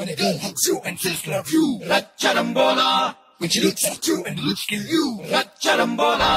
When a girl hugs you and says love you, Ratcharambola. When she looks at you and the looks kill you, Ratcharambola.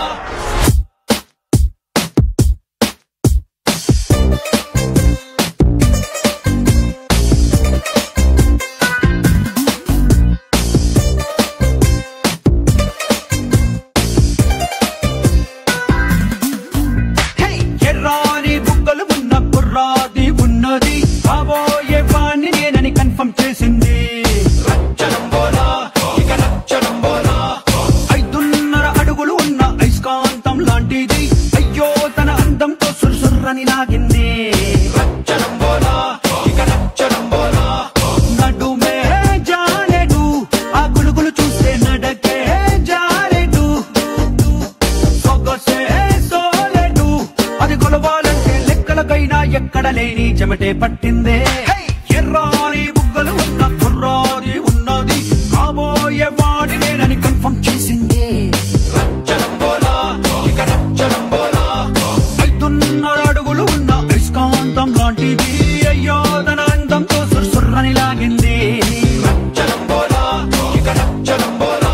ఎక్కడలేని చెమటే పట్టిందే ఎర్రాని బుగ్గలు ఉన్న కుర్రాది ఉన్నది కాబోయే వాడి నేనని కన్ఫర్మ్ చేసిందే రచ్చరంబోలా ఇక రచ్చరంబోలా 5.5 అడుగులు ఉన్న అయస్కాంతం లాంటిది అయ్యో తన అందంతో సుర్సుర్రని లాగింది రచ్చరంబోలా ఇక రచ్చరంబోలా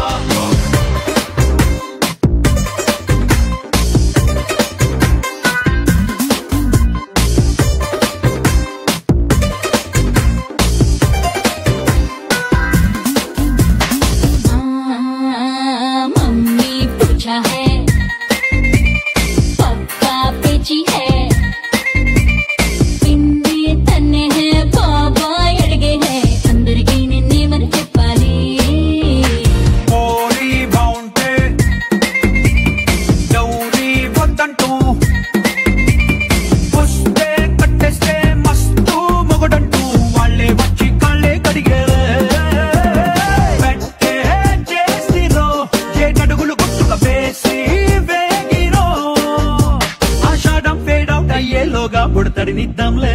పుడతడినిద్దాంలే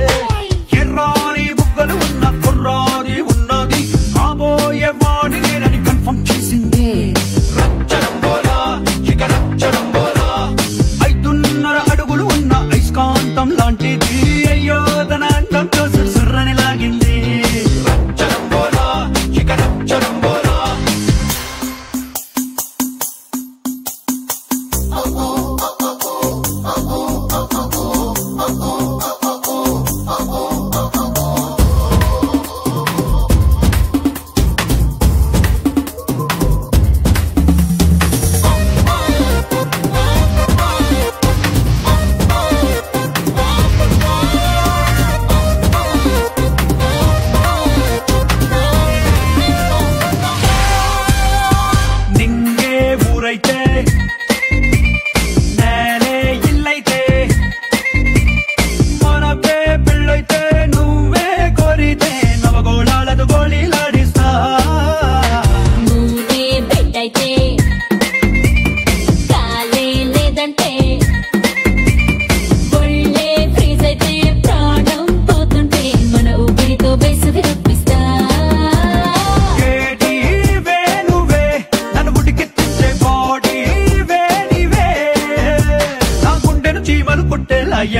ఎర్రాని బుగ్గలు ఉన్న కుర్రాది ఉన్నది కాబోయే వాడి నేనని కన్ఫర్మ్ చేసింది రచ్చరంబోలా ఇక రచ్చరంబోలా 5.5 అడుగులు ఉన్న అయస్కాంతం లాంటిది అయ్యో తన అందంతో సుర్సుర్రని లాగింది రచ్చరంబోలా ఇక రచ్చరంబోలా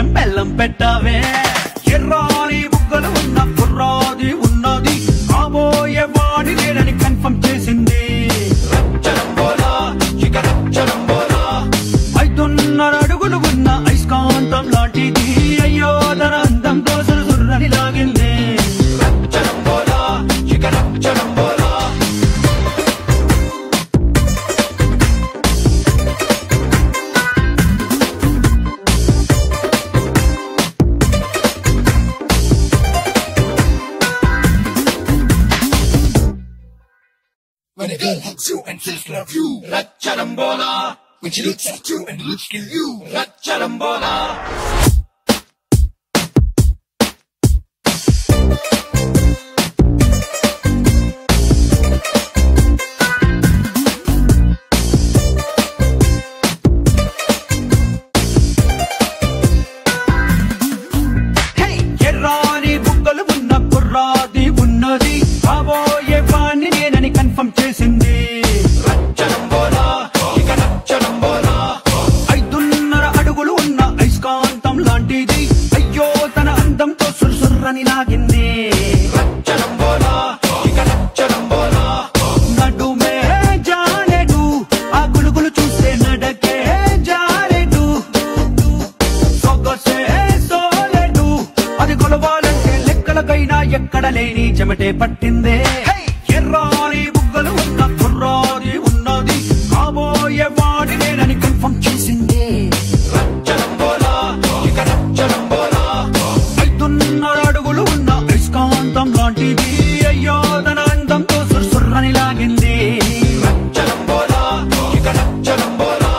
ఎం బెల్లం పెట్టావే ఎర్రాని బుగ్గలు ఉన్న కుర్రాది ఉన్నది కాబోయే వాడి నేనని కన్ఫర్మ్ చేసింది రచ్చరంబోలా ఇక రచ్చరంబోలా 5.5 అడుగులు ఉన్న అయస్కాంతం లాంటిది అయ్యో తన అందంతో సుర్సుర్రని లాగింది రచ్చరంబోలా ఇక రచ్చరంబోలా When a girl hugs you and says love you, Ratcharambola. When she looks at you and the looks kill you, Ratcharambola. Hey, ఎర్రాని బుగ్గలు ఉన్న కుర్రాది ఉన్నది కాబోయే వాణ్ణి నేనని కన్ఫర్మ్ చేసింది రచ్చరంబోలా ఇక రచ్చరంబోలా 5.5 అడుగులు ఉన్న అయస్కాంతం లాంటిది అయ్యో తన అందంతో సుర్సుర్రని లాగింది రచ్చరంబోలా ఎక్కడలేని చెమటే పట్టిందే ఎర్రాని బుగ్గలు ఉన్న కుర్రాది ఉన్నది కాబోయే వాడి నేనని కన్ఫర్మ్ చేసిందే రచ్చరంబోలా ఇక రచ్చరంబోలా 5.5 అడుగులు ఉన్న అయస్కాంతం లాంటిది అయ్యో తన అందంతో సుర్సుర్రని లాగింది రచ్చరంబోలా ఇక రచ్చరంబోలా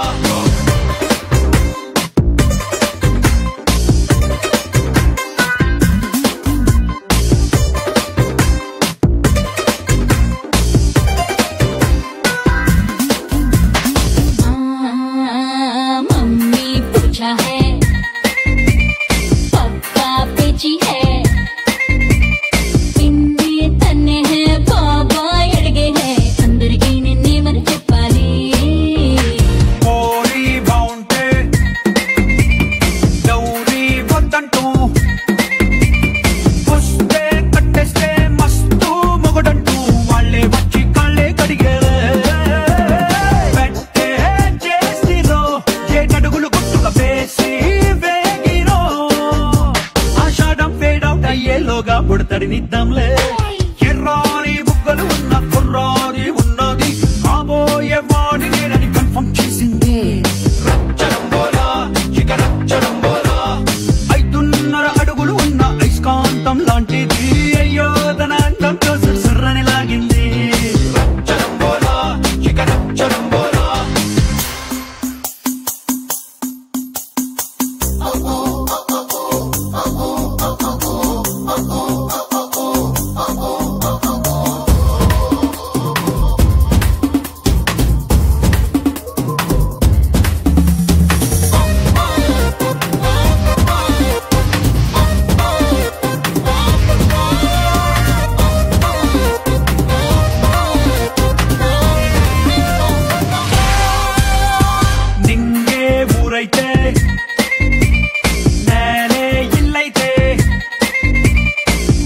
పుడతడినిద్దాంలే ఎర్రాని బుగ్గలు ఉన్న కుర్రాది ఉన్నది కాబోయే వాడి నేనని కన్ఫర్మ్ చేసింది రచ్చరంబోలా ఇక రచ్చరంబోలా 5.5 అడుగులు ఉన్న అయస్కాంతం లాంటిది అయ్యో తన అందంతో సుర్సుర్రని లాగింది రచ్చరంబోలా ఇక రచ్చరంబోలా నేనే ఇల్లైతే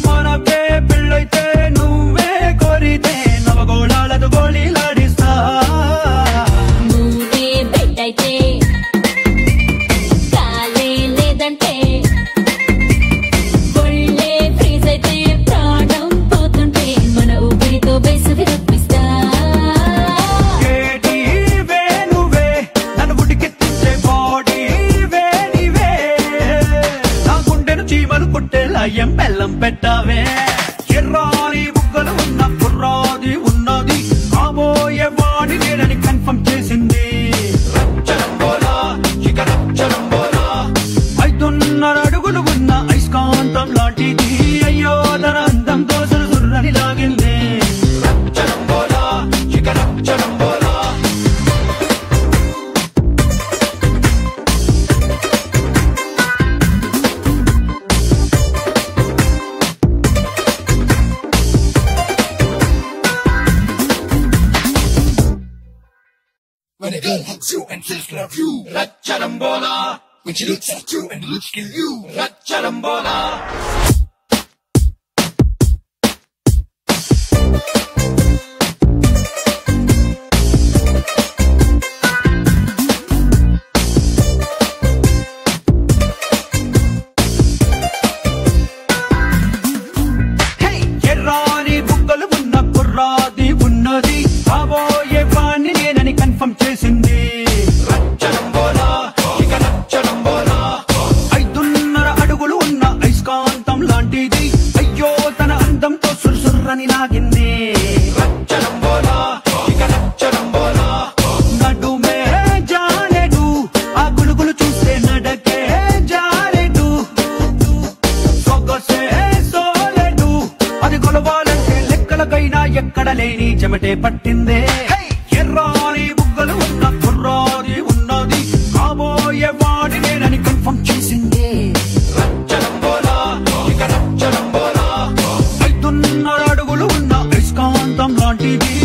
మనకే పెళ్ళైతే నువ్వే కోరితే నవగోళాలతో గోళీలాడిస్తా నువ్వే బెట్టయితే కాలే లేదంటే ఒళ్ళే ఫ్రీజ్ అయితే ప్రాణం పోతుంటే మన ఊపిరితో వేసవి రప్పిస్తా చీమలు బెల్లం పెట్టావే ఎర్రాని బుగ్గలు ఉన్న కుర్రాది ఉన్నది కాబోయే వాడి నేనని కన్ఫర్మ్ చేసింది రచ్చరంబోలా ఇక రచ్చరంబోలా 5.5 అడుగులు ఉన్న అయస్కాంతం లాంటిది అయ్యో తన అందంతో సుర్సుర్రని లాగింది రచ్చరంబోలా ఇక రచ్చరంబోలా When a girl hugs you and says love you, Ratcharambola. When she looks at you and looks kill you, Ratcharambola. Hey, ఎర్రాని బుగ్గలు ఉన్న కుర్రాది ఉన్నది కాబోయే వాణ్ణి నేనని కన్ఫర్మ్ చేసింది రచ్చరంబోలా ఇక రచ్చరంబోలా 5.5 అడుగులు ఉన్న అయస్కాంతం లాంటిది అయ్యో తన అందంతో సుర్సుర్రని లాగింది రచ్చరంబోలా ఇక రచ్చరంబోలా నడుమే జానెడు ఆ గులుగులు చూస్తే నడకే జారెడు సొగసే సోలెడు అది కొలవాలంటే లెక్కలకైనా ఎక్కడ లేని చెమటే పట్టిందే ఎర్రాని బుగ్గలు ఉన్న కుర్రాది ఉన్నది కాబోయే వాడి నేనని కన్ఫర్మ్ చేసింది రచ్చరంబోలా ఇక రచ్చరంబోలా 5.5 అడుగులు ఉన్న అయస్కాంతం లాంటిది